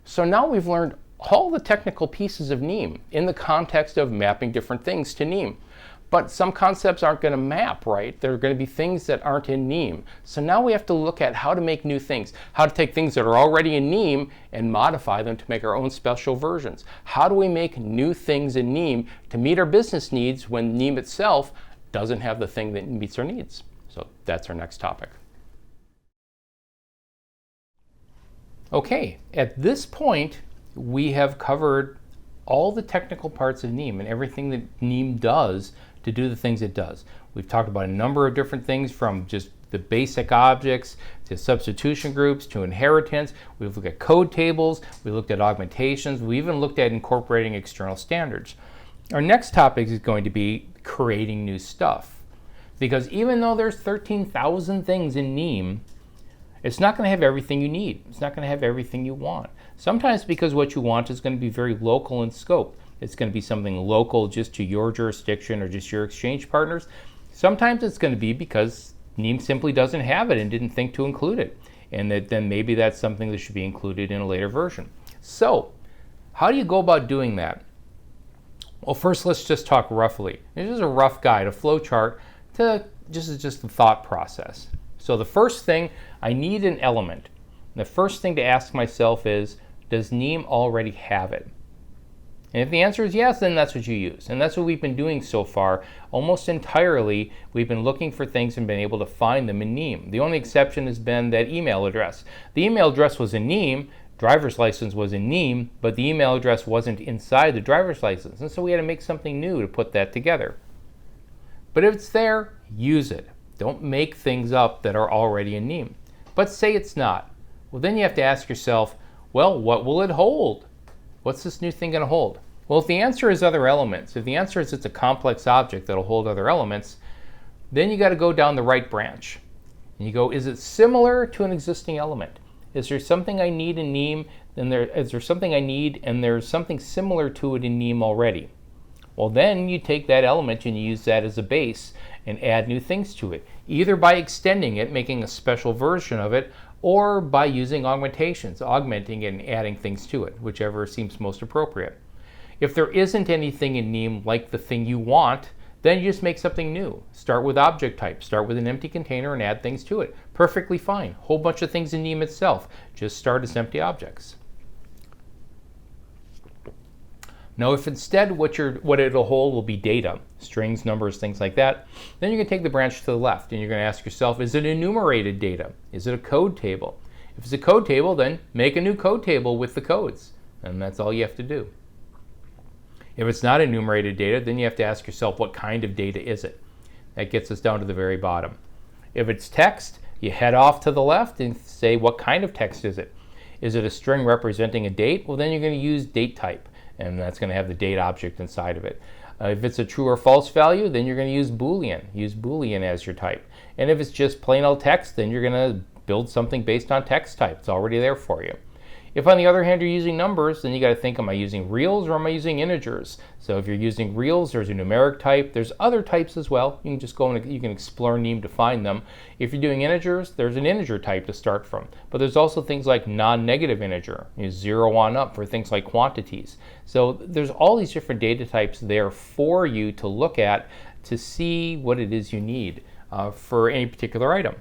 So now we've learned all the technical pieces of NIEM in the context of mapping different things to NIEM. But some concepts aren't going to map, right? There are going to be things that aren't in NIEM. So now we have to look at how to make new things, how to take things that are already in NIEM and modify them to make our own special versions. How do we make new things in NIEM to meet our business needs when NIEM itself doesn't have the thing that meets our needs? So that's our next topic. Okay, at this point, we have covered all the technical parts of NIEM and everything that NIEM does to do the things it does. We've talked about a number of different things, from just the basic objects to substitution groups to inheritance. We've looked at code tables, we looked at augmentations, we even looked at incorporating external standards. Our next topic is going to be creating new stuff. Because even though there's 13,000 things in NIEM, it's not going to have everything you need. It's not going to have everything you want. Sometimes because what you want is going to be very local in scope. It's going to be something local just to your jurisdiction or just your exchange partners. Sometimes it's going to be because NIEM simply doesn't have it and didn't think to include it. And then maybe that's something that should be included in a later version. So, how do you go about doing that? Well, first let's just talk roughly. This is a rough guide, a flow chart to just the thought process. So the first thing, I need an element. The first thing to ask myself is, does NIEM already have it? And if the answer is yes, then that's what you use. And that's what we've been doing so far. Almost entirely, we've been looking for things and been able to find them in NIEM. The only exception has been that email address. The email address was in NIEM, driver's license was in NIEM, but the email address wasn't inside the driver's license. And so we had to make something new to put that together. But if it's there, use it. Don't make things up that are already in NIEM. But say it's not. Well, then you have to ask yourself, well, what will it hold? What's this new thing going to hold? Well, if the answer is other elements, if the answer is it's a complex object that'll hold other elements, then you got to go down the right branch. And you go, is it similar to an existing element? Is there something I need in NIEM? Is there something I need and there's something similar to it in NIEM already? Well, then you take that element and you use that as a base and add new things to it, either by extending it, making a special version of it, or by using augmentations, augmenting it and adding things to it, whichever seems most appropriate. If there isn't anything in NIEM like the thing you want, then you just make something new. Start with object type, start with an empty container and add things to it. Perfectly fine. Whole bunch of things in NIEM itself. Just start as empty objects. Now, if instead what it'll hold will be data, strings, numbers, things like that, then you're going to take the branch to the left and you're going to ask yourself, is it enumerated data? Is it a code table? If it's a code table, then make a new code table with the codes, and that's all you have to do. If it's not enumerated data, then you have to ask yourself, what kind of data is it? That gets us down to the very bottom. If it's text, you head off to the left and say, what kind of text is it? Is it a string representing a date? Well, then you're going to use date type, and that's going to have the date object inside of it. If it's a true or false value, then you're going to use Boolean. Use Boolean as your type. And if it's just plain old text, then you're going to build something based on text type. It's already there for you. If on the other hand you're using numbers, then you got to think, am I using reals or am I using integers? So if you're using reals, there's a numeric type. There's other types as well. You can just go and you can explore NIEM to find them. If you're doing integers, there's an integer type to start from. But there's also things like non-negative integer, 0 on up for things like quantities. So there's all these different data types there for you to look at to see what it is you need for any particular item.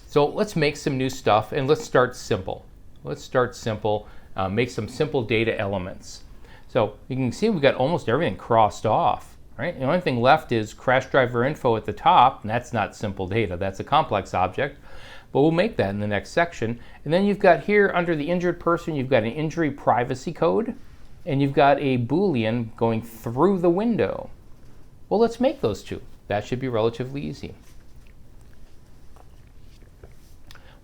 So let's make some new stuff and let's start simple. Let's start simple, make some simple data elements. So you can see we've got almost everything crossed off, right? The only thing left is crash driver info at the top, and that's not simple data, that's a complex object, but we'll make that in the next section. And then you've got here under the injured person, you've got an injury privacy code, and you've got a Boolean going through the window. Well, let's make those two. That should be relatively easy.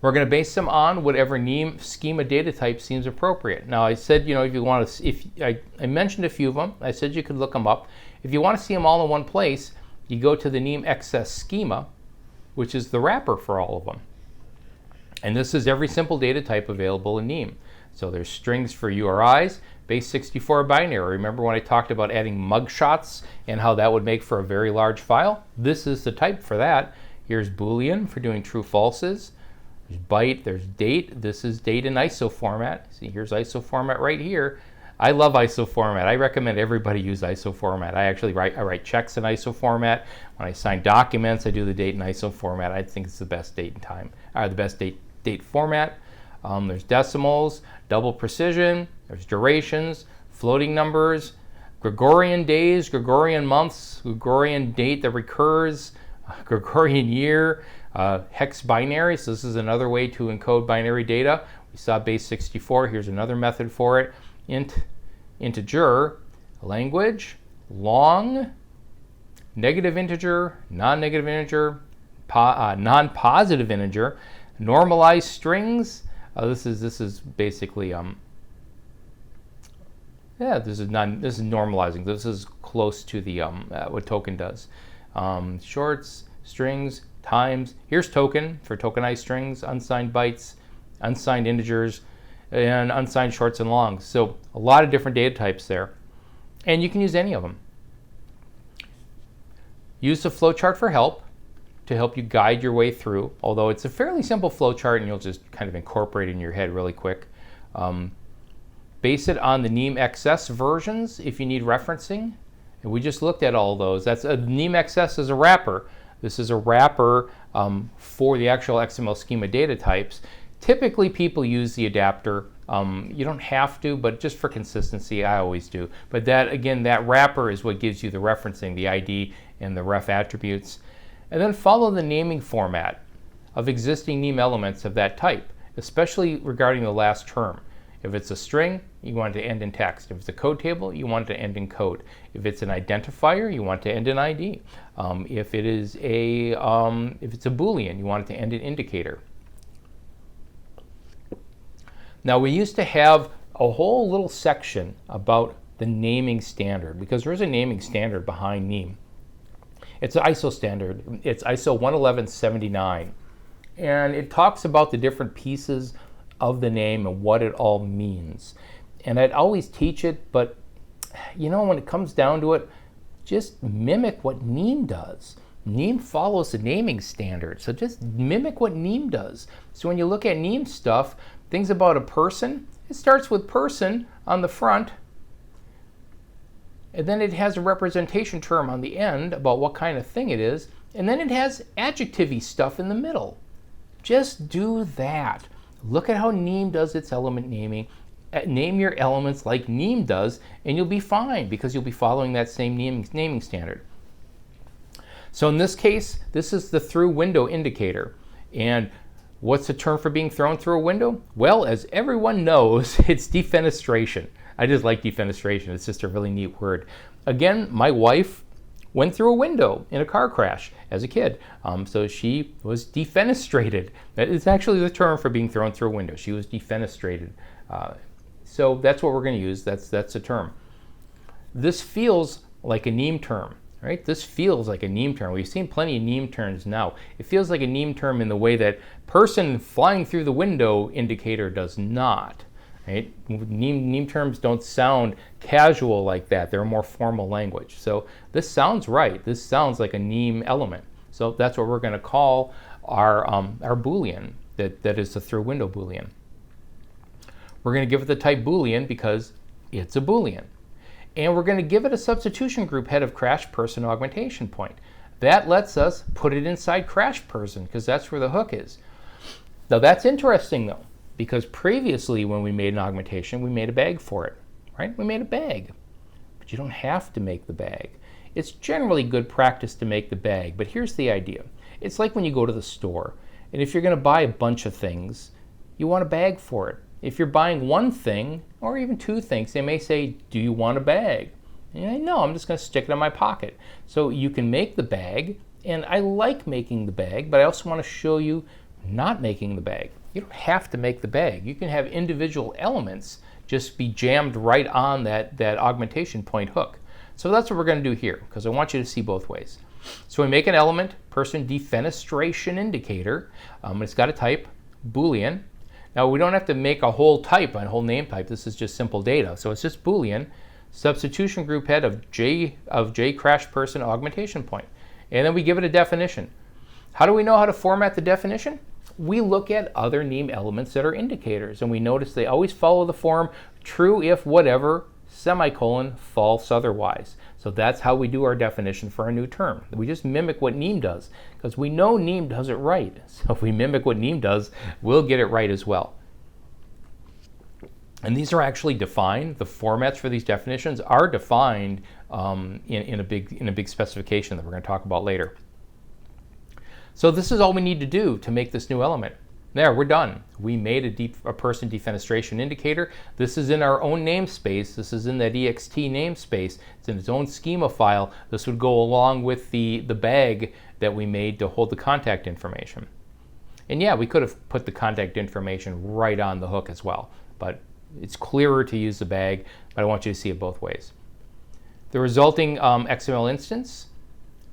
We're going to base them on whatever NIEM schema data type seems appropriate. Now I said, if you want to, I mentioned a few of them. I said you could look them up. If you want to see them all in one place, you go to the NIEM excess schema, which is the wrapper for all of them. And this is every simple data type available in NIEM. So there's strings for URIs, base 64 binary. Remember when I talked about adding mugshots and how that would make for a very large file? This is the type for that. Here's Boolean for doing true falses. There's byte, there's date. This is date in ISO format. See, here's ISO format right here. I love ISO format. I recommend everybody use ISO format. I write checks in ISO format. When I sign documents, I do the date in ISO format. I think it's the best date and time, or the best date format. There's decimals, double precision, there's durations, floating numbers, Gregorian days, Gregorian months, Gregorian date that recurs, Gregorian year, hex binary. So this is another way to encode binary data. We saw base 64. Here's another method for it. Integer, language, long, negative integer, non-negative integer, non-positive integer, normalized strings. This is basically this is normalizing. This is close to the what token does. Shorts, strings, times. Here's token for tokenized strings, unsigned bytes, unsigned integers, and unsigned shorts and longs. So a lot of different data types there, and you can use any of them. Use the flowchart for help to help you guide your way through, although it's a fairly simple flowchart and you'll just kind of incorporate it in your head really quick. Base it on the NIEM XS versions if you need referencing. And we just looked at all those. That's a NIEM XS is a wrapper. This is a wrapper for the actual XML schema data types. Typically people use the adapter. You don't have to, but just for consistency, I always do. But that, again, that wrapper is what gives you the referencing, the ID and the ref attributes. And then follow the naming format of existing NIEM elements of that type, especially regarding the last term. If it's a string, you want it to end in text. If it's a code table, you want it to end in code. If it's an identifier, you want it to end in ID. If it's a Boolean, you want it to end in indicator. Now, we used to have a whole little section about the naming standard, because there is a naming standard behind NIEM. It's an ISO standard. It's ISO 11179. And it talks about the different pieces of the name and what it all means. And I'd always teach it, but you know, when it comes down to it, just mimic what NIEM does. NIEM follows the naming standard, so just mimic what NIEM does. So when you look at NIEM stuff, things about a person, it starts with person on the front, and then it has a representation term on the end about what kind of thing it is, and then it has adjective-y stuff in the middle. Just do that. Look at how NIEM does its element naming. Name your elements like NIEM does, and you'll be fine because you'll be following that same naming standard. So in this case, this is the through window indicator. And what's the term for being thrown through a window? Well, as everyone knows, it's defenestration. I just like defenestration. It's just a really neat word. Again, my wife went through a window in a car crash as a kid. So she was defenestrated. That is actually the term for being thrown through a window. She was defenestrated. So that's what we're going to use. That's a term. This feels like a NIEM term, right? This feels like a NIEM term. We've seen plenty of NIEM terms now. It feels like a NIEM term in the way that person flying through the window indicator does not. Right? NIEM terms don't sound casual like that. They're a more formal language. So this sounds right. This sounds like a NIEM element. So that's what we're going to call our Boolean, that is the through window Boolean. We're going to give it the type Boolean because it's a Boolean. And we're going to give it a substitution group head of crash person augmentation point. That lets us put it inside crash person because that's where the hook is. Now that's interesting though, because previously when we made an augmentation, we made a bag for it, right? We made a bag, but you don't have to make the bag. It's generally good practice to make the bag, but here's the idea. It's like when you go to the store, and if you're going to buy a bunch of things, you want a bag for it. If you're buying one thing, or even two things, they may say, do you want a bag? And you're like, no, I'm just going to stick it in my pocket. So you can make the bag, and I like making the bag, but I also want to show you not making the bag. You don't have to make the bag. You can have individual elements just be jammed right on that augmentation point hook. So that's what we're going to do here, because I want you to see both ways. So we make an element, person defenestration indicator. It's got a type, Boolean. Now we don't have to make a whole type, a whole name type. This is just simple data. So it's just Boolean, substitution group head of J crash person augmentation point. And then we give it a definition. How do we know how to format the definition? we look at other NIEM elements that are indicators, and we notice they always follow the form true if whatever, semicolon, false otherwise. So that's how we do our definition for a new term. We just mimic what NIEM does, because we know NIEM does it right. So if we mimic what NIEM does, we'll get it right as well. And these are actually defined. The formats for these definitions are defined in a big specification that we're going to talk about later. So this is all we need to do to make this new element. There, we're done. We made a person defenestration indicator. This is in our own namespace. This is in that ext namespace. It's in its own schema file. This would go along with the bag that we made to hold the contact information. And yeah, we could have put the contact information right on the hook as well, but it's clearer to use the bag, but I want you to see it both ways. The resulting XML instance,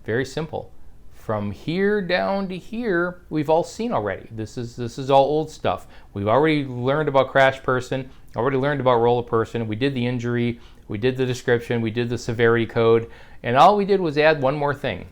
very simple. From here down to here, we've all seen already. This is all old stuff. We've already learned about crash person, already learned about roller person. We did the injury, we did the description, we did the severity code, and all we did was add one more thing.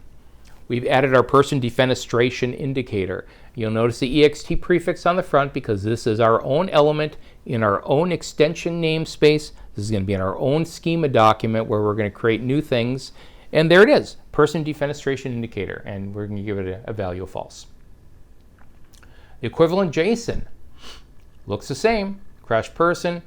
We've added our person defenestration indicator. You'll notice the ext prefix on the front because this is our own element in our own extension namespace. This is going to be in our own schema document where we're going to create new things. And there it is, person defenestration indicator, and we're going to give it a value of false. The equivalent JSON looks the same. Crash person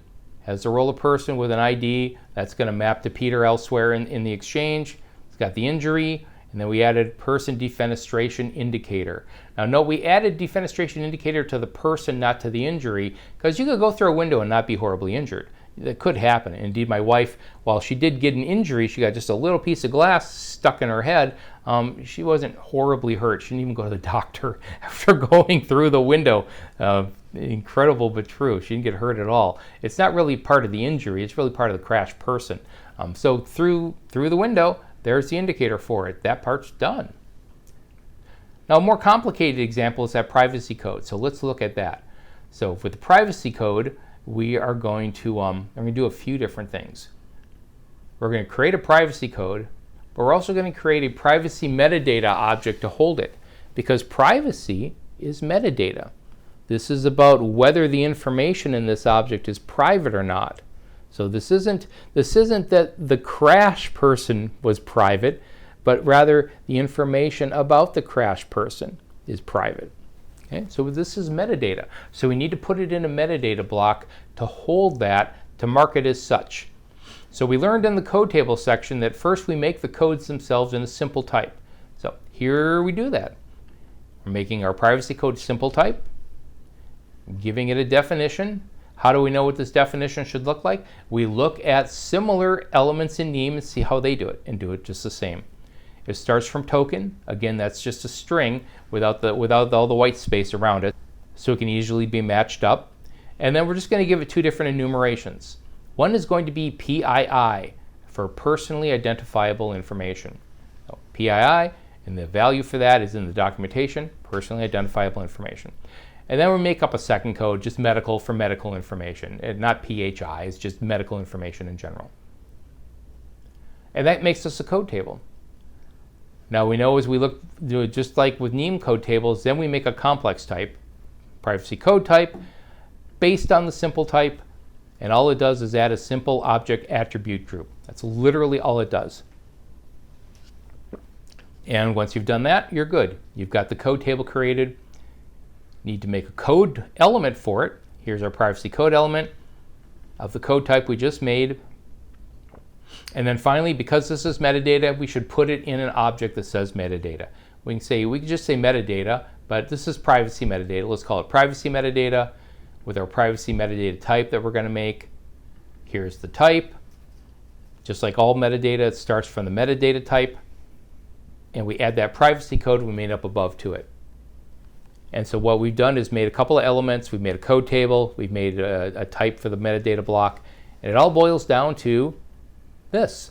has a roller person with an ID. That's going to map to Peter elsewhere in the exchange. It's got the injury, and then we added person defenestration indicator. Now note we added defenestration indicator to the person, not to the injury, because you could go through a window and not be horribly injured. That could happen. Indeed, my wife, while she did get an injury, she got just a little piece of glass stuck in her head. She wasn't horribly hurt. She didn't even go to the doctor after going through the window. Incredible but true. She didn't get hurt at all. It's not really part of the injury. It's really part of the crash person. So through the window, there's the indicator for it. That part's done. Now, a more complicated example is that privacy code. So let's look at that. So with the privacy code, we are going to do a few different things. We're going to create a privacy code, but we're also going to create a privacy metadata object to hold it, because privacy is metadata. This is about whether the information in this object is private or not. So this isn't that the crash person was private, but rather the information about the crash person is private. Okay, so this is metadata. So we need to put it in a metadata block to hold that, to mark it as such. So we learned in the code table section that first we make the codes themselves in a simple type. So here we do that. We're making our privacy code simple type, giving it a definition. How do we know what this definition should look like? We look at similar elements in NIEM and see how they do it, and do it just the same. It starts from token. Again, that's just a string without all the white space around it, so it can easily be matched up. And then we're just going to give it two different enumerations. One is going to be PII, for personally identifiable information. So PII, and the value for that is in the documentation, personally identifiable information. And then we make up a second code, just medical, for medical information, and not PHI, it's just medical information in general. And that makes us a code table. Now we know as we look, just like with NIEM code tables, then we make a complex type, privacy code type, based on the simple type, and all it does is add a simple object attribute group. That's literally all it does. And once you've done that, you're good. You've got the code table created. Need to make a code element for it. Here's our privacy code element of the code type we just made. And then finally, because this is metadata, we should put it in an object that says metadata. We can just say metadata, but this is privacy metadata. Let's call it privacy metadata with our privacy metadata type that we're going to make. Here's the type. Just like all metadata, it starts from the metadata type, and we add that privacy code we made up above to it. And so what we've done is made a couple of elements. We've made a code table. We've made a type for the metadata block. And it all boils down to this.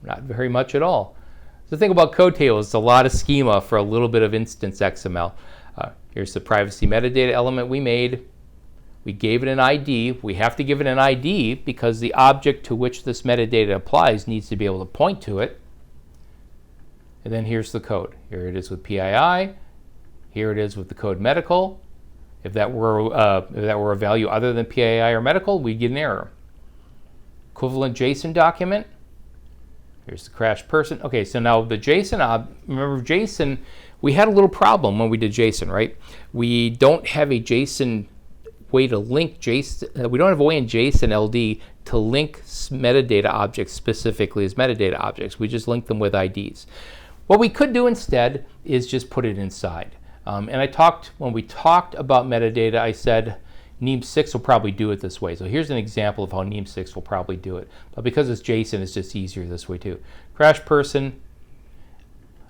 Not very much at all. The thing about code tables, it's a lot of schema for a little bit of instance XML. Here's the privacy metadata element we made. We gave it an ID. We have to give it an ID because the object to which this metadata applies needs to be able to point to it. And then here's the code. Here it is with PII. Here it is with the code medical. If that were a value other than PII or medical, we'd get an error. Equivalent JSON document. Here's the crash person. Okay, so now the JSON, remember JSON, we had a little problem when we did JSON, right? We don't have a JSON way to link JSON, we don't have a way in JSON LD to link metadata objects specifically as metadata objects. We just link them with IDs. What we could do instead is just put it inside. And when we talked about metadata, I said NIEM 6 will probably do it this way. So here's an example of how NIEM 6 will probably do it. But because it's JSON, it's just easier this way too. Crash person,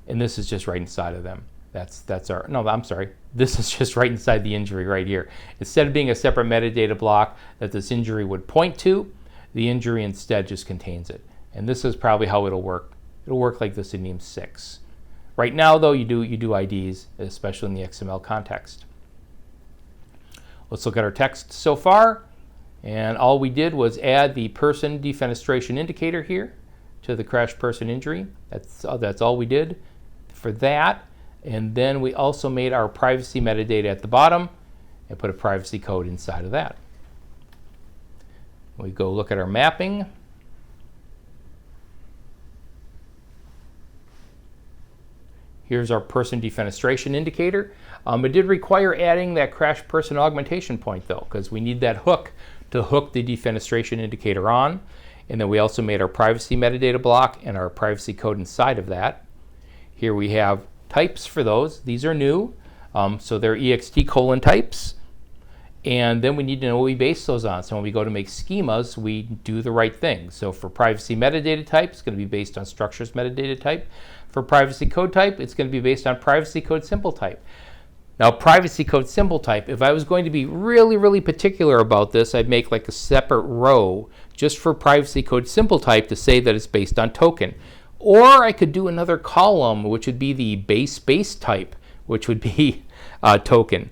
and this is just right inside of them. That's our, no, I'm sorry. This is just right inside the injury right here. Instead of being a separate metadata block that this injury would point to, the injury instead just contains it. And this is probably how it'll work. It'll work like this in NIEM 6. Right now though, you do IDs, especially in the XML context. Let's look at our text so far. And all we did was add the person defenestration indicator here to the crash person injury. That's all we did for that. And then we also made our privacy metadata at the bottom and put a privacy code inside of that. We go look at our mapping. Here's our person defenestration indicator. It did require adding that crash person augmentation point though, because we need that hook to hook the defenestration indicator on. And then we also made our privacy metadata block and our privacy code inside of that. Here we have types for those. These are new, so they're ext : types. And then we need to know what we base those on. So when we go to make schemas, we do the right thing. So for privacy metadata type, it's going to be based on structures metadata type. For privacy code type, it's going to be based on privacy code symbol type. Now, privacy code symbol type, if I was going to be really, really particular about this, I'd make like a separate row just for privacy code symbol type to say that it's based on token. Or I could do another column, which would be the base type, which would be token.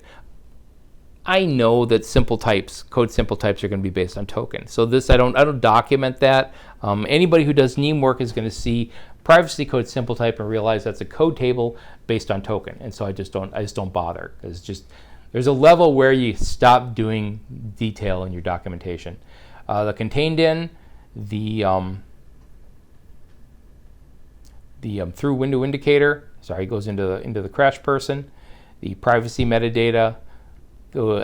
I know that simple types, code simple types, are going to be based on token. So this, I don't document that. Anybody who does NIEM work is going to see privacy code simple type and realize that's a code table based on token. And so I just don't bother. It's just, there's a level where you stop doing detail in your documentation. The contained in, the through window indicator, sorry, goes into the crash person. The privacy metadata, goes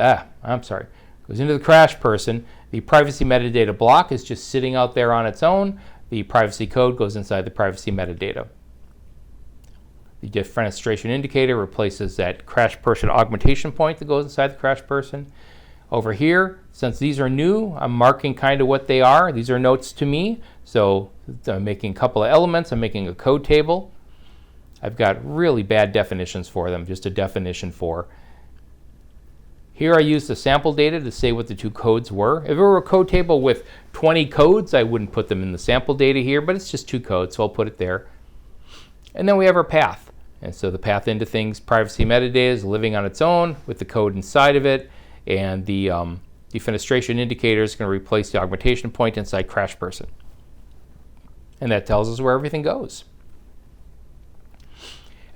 into the crash person. The privacy metadata block is just sitting out there on its own. The privacy code goes inside the privacy metadata. The defenestration indicator replaces that crash person augmentation point that goes inside the crash person. Over here, since these are new, I'm marking kind of what they are. These are notes to me. So I'm making a couple of elements. I'm making a code table. I've got really bad definitions for them, just a definition for. Here I use the sample data to say what the two codes were. If it were a code table with 20 codes, I wouldn't put them in the sample data here, but it's just 2 codes, so I'll put it there. And then we have our path. And so the path into things, privacy metadata, is living on its own with the code inside of it, and the defenestration indicator is going to replace the augmentation point inside crash person. And that tells us where everything goes.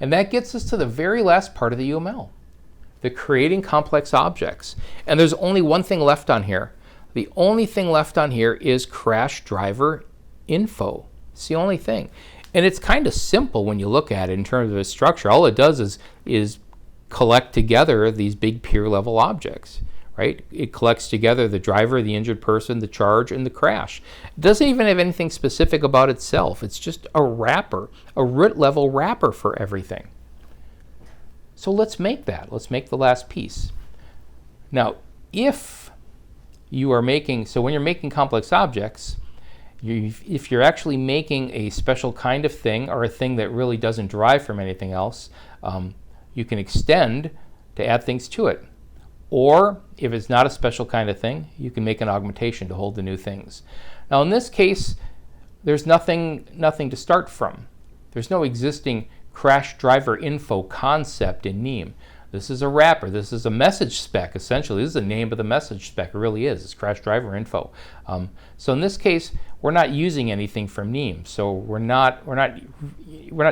And that gets us to the very last part of the UML. The creating complex objects. And there's only one thing left on here. The only thing left on here is crash driver info. It's the only thing. And it's kind of simple when you look at it in terms of its structure. All it does is collect together these big peer level objects, right? It collects together the driver, the injured person, the charge, and the crash. It doesn't even have anything specific about itself. It's just a wrapper, a root level wrapper for everything. So let's make that. Let's make the last piece. Now, if you are making, so when you're making complex objects, if you're actually making a special kind of thing or a thing that really doesn't derive from anything else, you can extend to add things to it. Or if it's not a special kind of thing, you can make an augmentation to hold the new things. Now in this case, there's nothing to start from. There's no existing crash driver info concept in NIEM. This is a wrapper. This is a message spec, essentially. This is the name of the message spec. It really is. It's crash driver info. So in this case, we're not using anything from NIEM. So we're not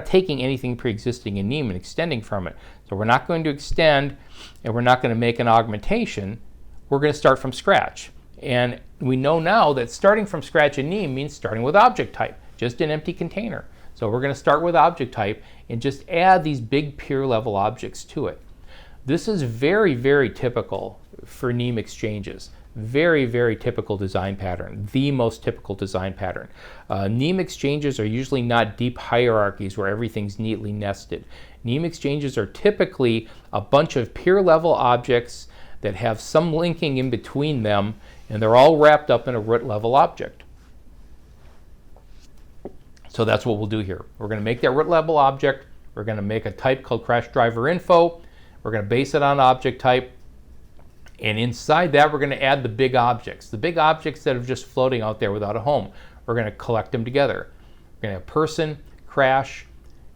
taking anything pre-existing in NIEM and extending from it. So we're not going to extend and we're not going to make an augmentation. We're going to start from scratch. And we know now that starting from scratch in NIEM means starting with object type, just an empty container. So we're going to start with object type and just add these big peer level objects to it. This is very, very typical for NIEM exchanges. Very, very typical design pattern, the most typical design pattern. NIEM exchanges are usually not deep hierarchies where everything's neatly nested. NIEM exchanges are typically a bunch of peer level objects that have some linking in between them, and they're all wrapped up in a root level object. So that's what we'll do here. We're going to make that root level object. We're going to make a type called crash driver info. We're going to base it on object type. And inside that, we're going to add the big objects that are just floating out there without a home. We're going to collect them together. We're going to have person, crash,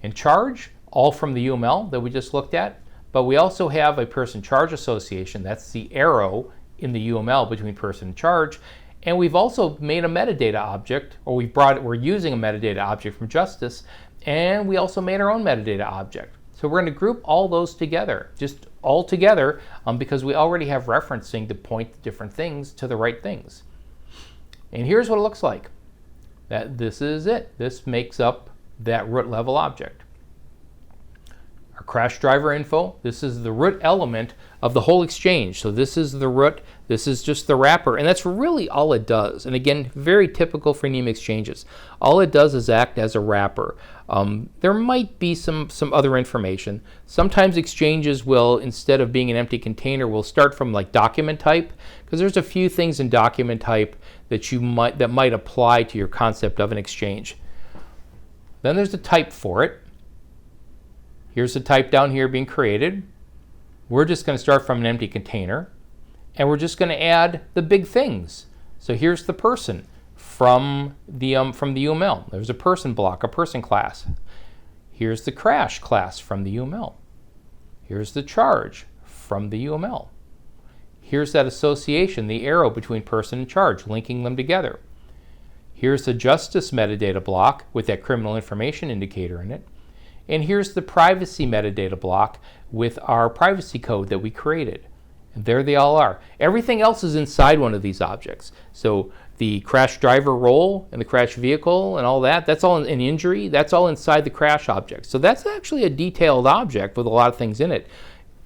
and charge, all from the UML that we just looked at. But we also have a person-charge association. That's the arrow in the UML between person and charge. And we've also made a metadata object, or we're using a metadata object from Justice, and we also made our own metadata object. So we're going to group all those together, just all together, because we already have referencing to point different things to the right things. And here's what it looks like. This is it. This makes up that root level object. Our crash driver info, this is the root element of the whole exchange. So this is the root, this is just the wrapper, and that's really all it does. And again, very typical for NIEM exchanges. All it does is act as a wrapper. There might be some other information. Sometimes exchanges will, instead of being an empty container, will start from like document type, because there's a few things in document type that might apply to your concept of an exchange. Then there's the type for it. Here's the type down here being created. We're just going to start from an empty container, and we're just going to add the big things. So here's the person from the UML. There's a person block, a person class. Here's the crash class from the UML. Here's the charge from the UML. Here's that association, the arrow between person and charge, linking them together. Here's the justice metadata block with that criminal information indicator in it. And here's the privacy metadata block with our privacy code that we created. And there they all are. Everything else is inside one of these objects. So the crash driver role and the crash vehicle and all that, that's all an injury, that's all inside the crash object. So that's actually a detailed object with a lot of things in it.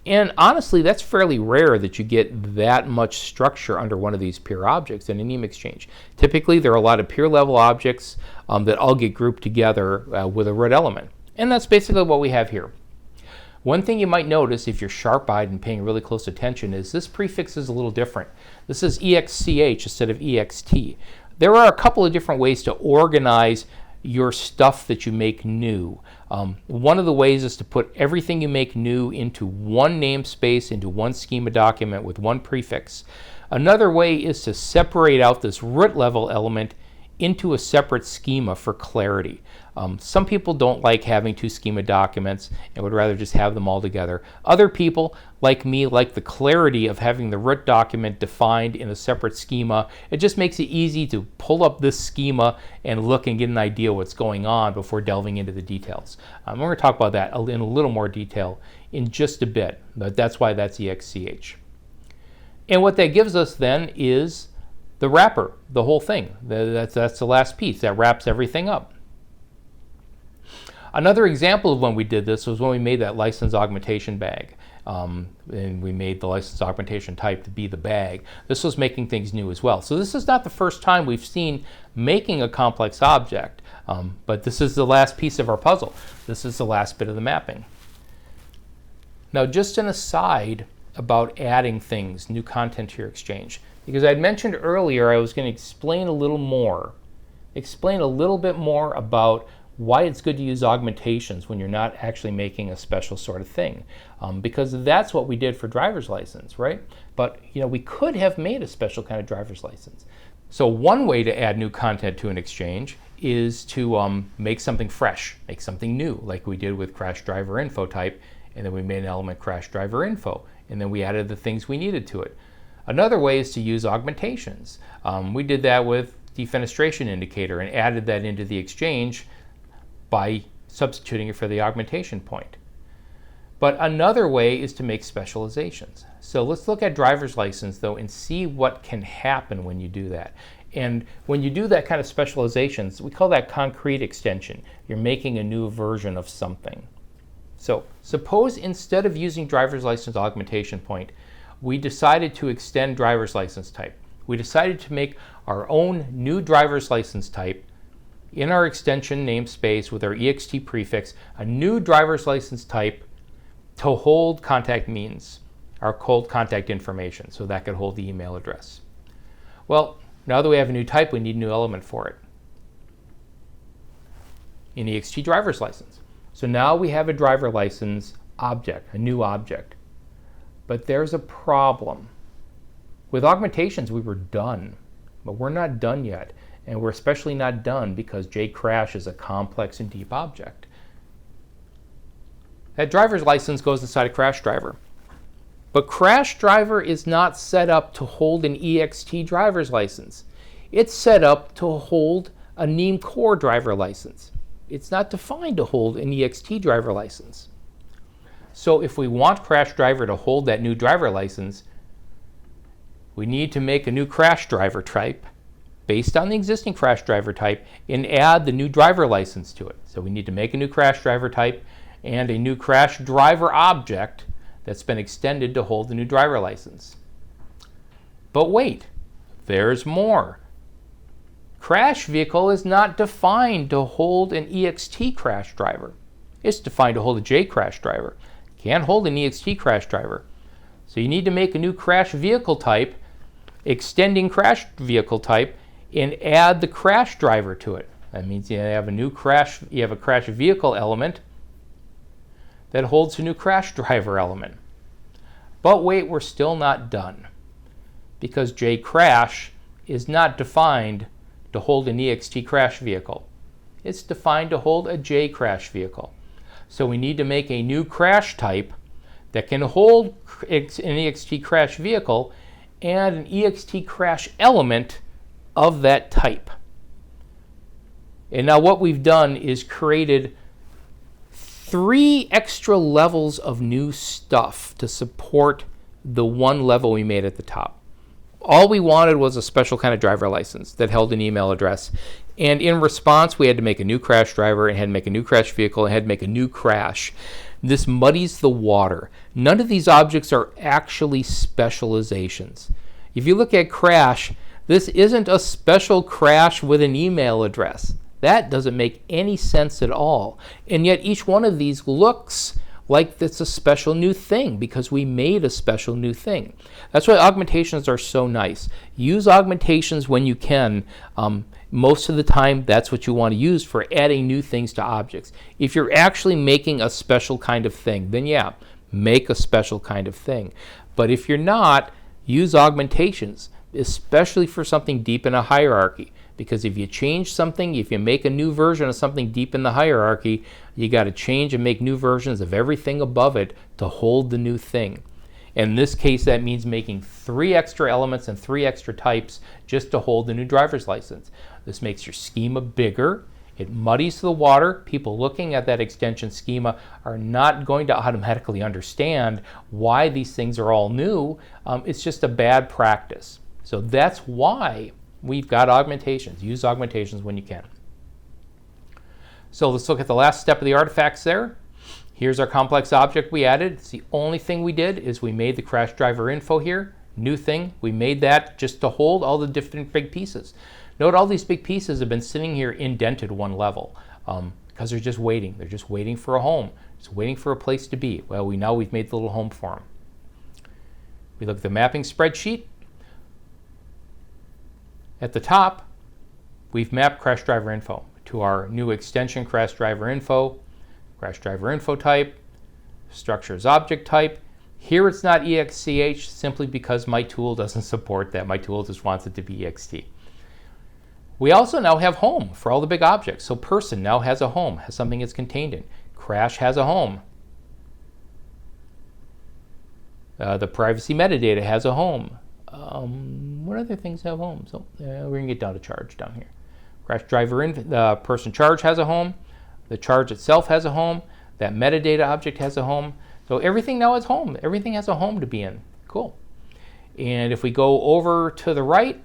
And honestly, that's fairly rare that you get that much structure under one of these peer objects in a NIEM exchange. Typically, there are a lot of peer level objects that all get grouped together with a root element. And that's basically what we have here. One thing you might notice if you're sharp-eyed and paying really close attention is this prefix is a little different. This is EXCH instead of EXT. There are a couple of different ways to organize your stuff that you make new. One of the ways is to put everything you make new into one namespace, into one schema document with one prefix. Another way is to separate out this root level element into a separate schema for clarity. Some people don't like having two schema documents and would rather just have them all together. Other people, like me, like the clarity of having the root document defined in a separate schema. It just makes it easy to pull up this schema and look and get an idea what's going on before delving into the details. We're going to talk about that in a little more detail in just a bit, but that's why that's EXCH. And what that gives us then is the wrapper, the whole thing. That's the last piece that wraps everything up. Another example of when we did this was when we made that license augmentation bag. And we made the license augmentation type to be the bag. This was making things new as well. So this is not the first time we've seen making a complex object, but this is the last piece of our puzzle. This is the last bit of the mapping. Now, just an aside about adding things, new content to your exchange. Because I'd mentioned earlier I was going to explain a little bit more about why it's good to use augmentations when you're not actually making a special sort of thing. Because that's what we did for driver's license, right? But we could have made a special kind of driver's license. So one way to add new content to an exchange is to make something fresh, make something new, like we did with crash driver info type, and then we made an element crash driver info, and then we added the things we needed to it. Another way is to use augmentations. We did that with defenestration indicator and added that into the exchange by substituting it for the augmentation point. But another way is to make specializations. So let's look at driver's license though and see what can happen when you do that. And when you do that kind of specializations, we call that concrete extension. You're making a new version of something. So suppose instead of using driver's license augmentation point, we decided to extend driver's license type. We decided to make our own new driver's license type in our extension namespace with our ext prefix, a new driver's license type to hold contact means, our cold contact information, so that could hold the email address. Well, now that we have a new type, we need a new element for it in ext driver's license. So now we have a driver license object, a new object. But there's a problem. With augmentations, we were done, but we're not done yet. And we're especially not done because JCrash is a complex and deep object. That driver's license goes inside a crash driver. But crash driver is not set up to hold an ext driver's license. It's set up to hold a NIEM core driver license. It's not defined to hold an ext driver license. So if we want crash driver to hold that new driver license, we need to make a new crash driver type based on the existing crash driver type and add the new driver license to it. So we need to make a new crash driver type and a new crash driver object that's been extended to hold the new driver license. But wait, there's more. Crash vehicle is not defined to hold an ext crash driver. It's defined to hold a JCrash driver. Can't hold an ext crash driver. So you need to make a new crash vehicle type, extending crash vehicle type, and add the crash driver to it. That means you have a crash vehicle element that holds a new crash driver element. But wait, we're still not done, because JCrash is not defined to hold an ext crash vehicle. It's defined to hold a JCrash vehicle. So we need to make a new crash type that can hold an ext crash vehicle and an ext crash element of that type. And now what we've done is created 3 extra levels of new stuff to support the one level we made at the top. All we wanted was a special kind of driver license that held an email address. And in response, we had to make a new crash driver and had to make a new crash vehicle and had to make a new crash. This muddies the water. None of these objects are actually specializations. If you look at crash, this isn't a special crash with an email address. That doesn't make any sense at all. And yet each one of these looks like it's a special new thing because we made a special new thing. That's why augmentations are so nice. Use augmentations when you can. Most of the time, that's what you want to use for adding new things to objects. If you're actually making a special kind of thing, then yeah, make a special kind of thing. But if you're not, use augmentations, especially for something deep in a hierarchy. Because if you change something, if you make a new version of something deep in the hierarchy, you got to change and make new versions of everything above it to hold the new thing. In this case, that means making 3 extra elements and 3 extra types just to hold the new driver's license. This makes your schema bigger. It muddies the water. People looking at that extension schema are not going to automatically understand why these things are all new. It's just a bad practice. So that's why we've got augmentations. Use augmentations when you can. So let's look at the last step of the artifacts there. Here's our complex object we added. It's the only thing we did is we made the crash driver info here. New thing, we made that just to hold all the different big pieces. Note all these big pieces have been sitting here indented one level because they're just waiting. They're just waiting for a home. Just waiting for a place to be. Well, we've made the little home for them. We look at the mapping spreadsheet. At the top, we've mapped crash driver info to our new extension crash driver info type, structures object type. Here it's not EXCH simply because my tool doesn't support that. My tool just wants it to be EXT. We also now have home for all the big objects. So person now has a home, has something it's contained in. Crash has a home. The privacy metadata has a home. What other things have homes? So we're going to get down to charge down here. Crash driver person charge has a home. The charge itself has a home. That metadata object has a home. So everything now is home. Everything has a home to be in. Cool. And if we go over to the right,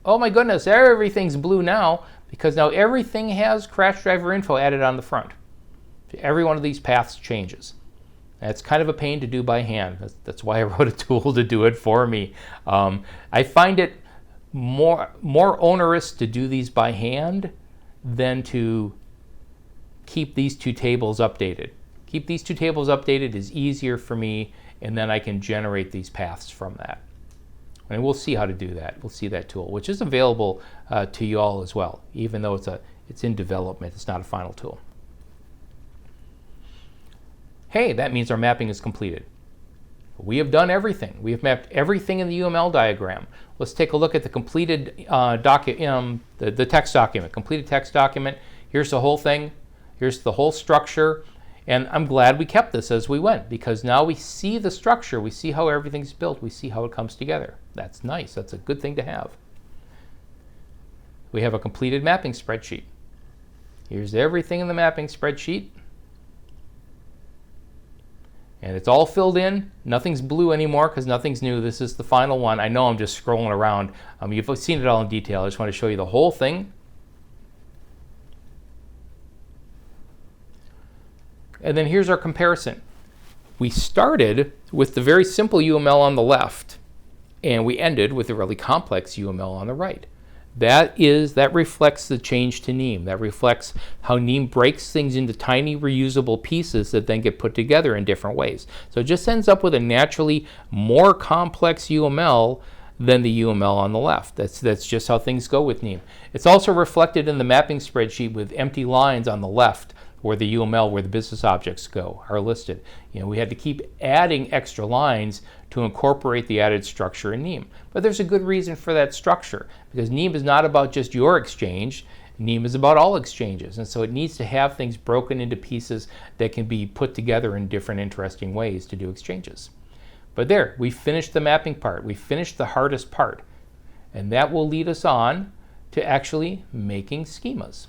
oh my goodness, everything's blue now because now everything has crash driver info added on the front. Every one of these paths changes. That's kind of a pain to do by hand. That's why I wrote a tool to do it for me. I find it more onerous to do these by hand than to keep these two tables updated. Keep these two tables updated is easier for me, and then I can generate these paths from that. And we'll see how to do that. We'll see that tool, which is available to you all as well, even though it's in development. It's not a final tool. Hey, that means our mapping is completed. We have done everything. We have mapped everything in the UML diagram. Let's take a look at the completed the text document. Completed text document. Here's the whole thing. Here's the whole structure. And I'm glad we kept this as we went, because now we see the structure. We see how everything's built. We see how it comes together. That's nice. That's a good thing to have. We have a completed mapping spreadsheet. Here's everything in the mapping spreadsheet. And it's all filled in. Nothing's blue anymore because nothing's new. This is the final one. I know I'm just scrolling around. You've seen it all in detail. I just want to show you the whole thing. And then here's our comparison. We started with the very simple UML on the left, and we ended with a really complex UML on the right. That reflects the change to NIEM. That reflects how NIEM breaks things into tiny reusable pieces that then get put together in different ways. So it just ends up with a naturally more complex UML than the UML on the left. That's just how things go with NIEM. It's also reflected in the mapping spreadsheet with empty lines on the left where the UML, where the business objects go, are listed. We had to keep adding extra lines to incorporate the added structure in NIEM. But there's a good reason for that structure, because NIEM is not about just your exchange. NIEM is about all exchanges, and so it needs to have things broken into pieces that can be put together in different interesting ways to do exchanges. But there, we finished the mapping part. We finished the hardest part, and that will lead us on to actually making schemas.